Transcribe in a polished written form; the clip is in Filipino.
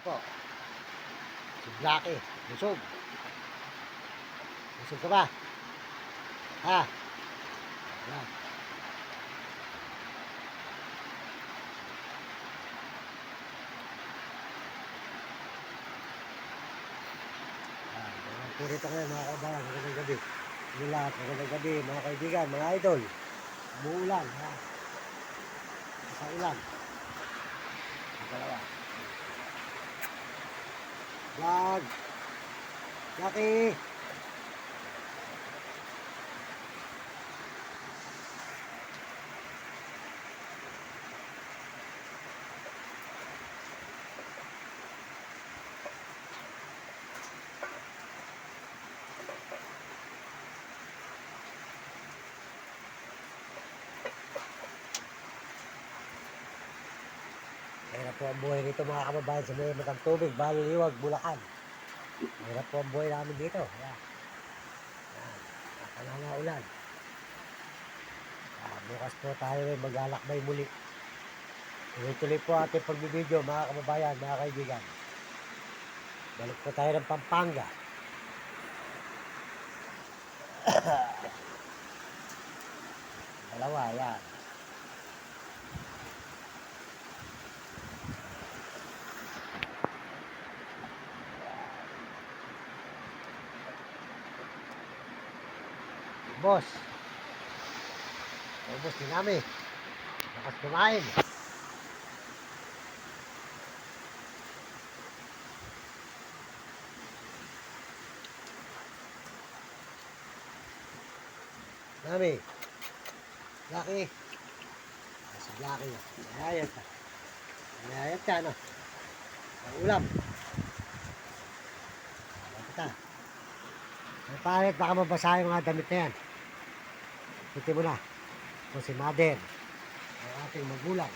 po. Si Blackie. Busog. Busog ka ba? Ha? Yan. Purito kayo mga kabayan. Magandang gabi. Yung lahat. Magandang gabi mga kaibigan, mga idol. Umuulan. Ha? Sa ulan. Ang dalawa. Vlog. Blackie. Mahirap po ang buhay dito mga kababayan sa may matang tubig, Baliliwag, Bulacan. Mahirap po ang buhay namin dito. Ayan. Ayan. Nakalangaulan. Bukas po tayo ay maglalakbay muli. Tuloy-tuloy po ating pagbibideo mga kababayan, mga kaibigan. Balik po tayo ng Pampanga. Dalawa, yan. Boss. Ubos din namin. Lakas kumain. Nami. Blackie. Si Blackie. Ayayat ka. Ayayat ka, no? Ang ulam. Ayayat ka. Ay, palit, baka mabasa yung mga damit na yan. Puti mo na. Kung si Mother. Ang ating magulang.